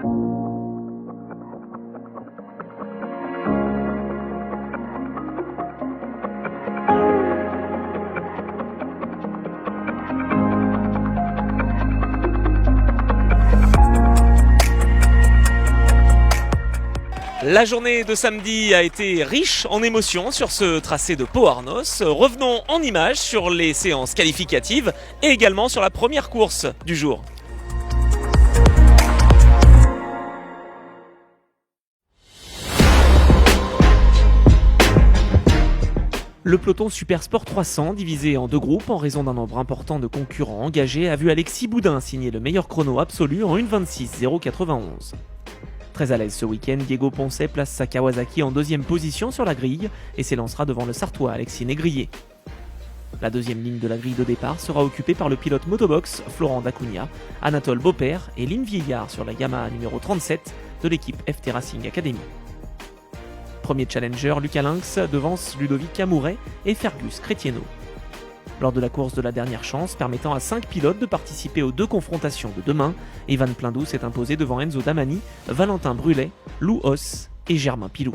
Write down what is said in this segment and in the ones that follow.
La journée de samedi a été riche en émotions sur ce tracé de Pau Arnos. Revenons en images sur les séances qualificatives et également sur la première course du jour. Le peloton Super Sport 300, divisé en deux groupes en raison d'un nombre important de concurrents engagés, a vu Alexis Boudin signer le meilleur chrono absolu en 1:26:091. Très à l'aise ce week-end, Diego Poncet place sa Kawasaki en deuxième position sur la grille et s'élancera devant le Sartois Alexis Négrier. La deuxième ligne de la grille de départ sera occupée par le pilote motobox Florent Dacunha, Anatole Beaupère et Lynn Vieillard sur la Yamaha numéro 37 de l'équipe FT Racing Academy. Premier challenger, Lucas Lynx devance Ludovic Camouret et Fergus Cretieno. Lors de la course de la dernière chance, permettant à 5 pilotes de participer aux deux confrontations de demain, Evan Plindou s'est imposé devant Enzo Damani, Valentin Brulet, Lou Hoss et Germain Pilou.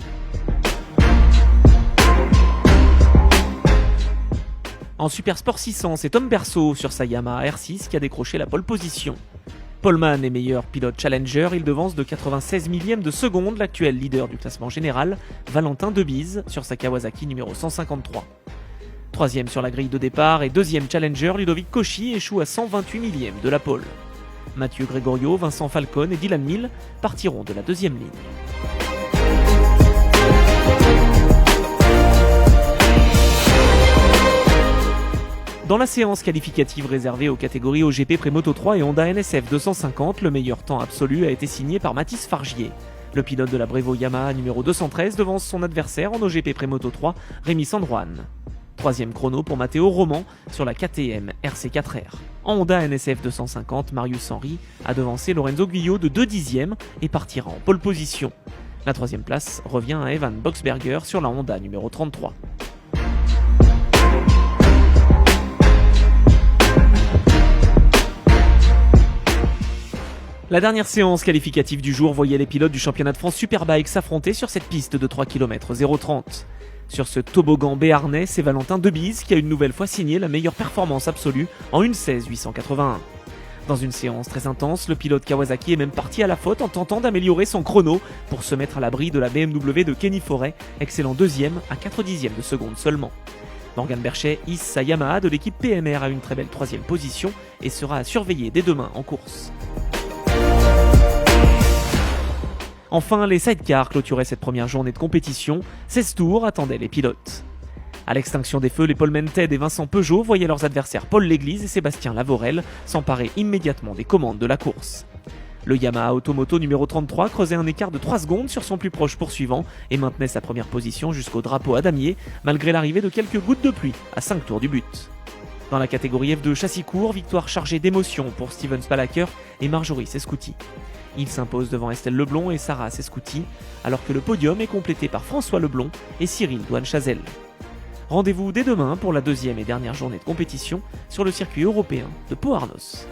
En Super Sport 600, c'est Tom Berceau sur sa Yamaha R6 qui a décroché la pole position. Poleman est meilleur pilote challenger, il devance de 96 millièmes de seconde l'actuel leader du classement général, Valentin Debise, sur sa Kawasaki numéro 153. Troisième sur la grille de départ et deuxième challenger, Ludovic Cauchy échoue à 128 millièmes de la pole. Mathieu Gregorio, Vincent Falcon et Dylan Mill partiront de la deuxième ligne. Dans la séance qualificative réservée aux catégories OGP Prémoto 3 et Honda NSF 250, le meilleur temps absolu a été signé par Mathis Fargier. Le pilote de la Brevo Yamaha numéro 213 devance son adversaire en OGP Prémoto 3, Rémi Sandroine. Troisième chrono pour Matteo Roman sur la KTM RC4R. En Honda NSF 250, Marius Henry a devancé Lorenzo Guyot de 2 dixièmes et partira en pole position. La troisième place revient à Evan Boxberger sur la Honda numéro 33. La dernière séance qualificative du jour voyait les pilotes du championnat de France Superbike s'affronter sur cette piste de 3 km 0,30. Sur ce toboggan béarnais, c'est Valentin Debise qui a une nouvelle fois signé la meilleure performance absolue en 1:16:881. Dans une séance très intense, le pilote Kawasaki est même parti à la faute en tentant d'améliorer son chrono pour se mettre à l'abri de la BMW de Kenny Forêt, excellent deuxième à 4 dixièmes de seconde seulement. Morgan Berchet hisse sa Yamaha de l'équipe PMR à une très belle troisième position et sera à surveiller dès demain en course. Enfin, les sidecars clôturaient cette première journée de compétition. 16 tours attendaient les pilotes. À l'extinction des feux, les Paul Mented et Vincent Peugeot voyaient leurs adversaires Paul Léglise et Sébastien Lavorel s'emparer immédiatement des commandes de la course. Le Yamaha Automoto numéro 33 creusait un écart de 3 secondes sur son plus proche poursuivant et maintenait sa première position jusqu'au drapeau à damier, malgré l'arrivée de quelques gouttes de pluie à 5 tours du but. Dans la catégorie F2 châssis court, victoire chargée d'émotion pour Steven Spalaker et Marjorie Sescouti. Il s'impose devant Estelle Leblond et Sarah Sescouti, alors que le podium est complété par François Leblond et Cyril Douane-Chazelle. Rendez-vous dès demain pour la deuxième et dernière journée de compétition sur le circuit européen de Pau Arnos.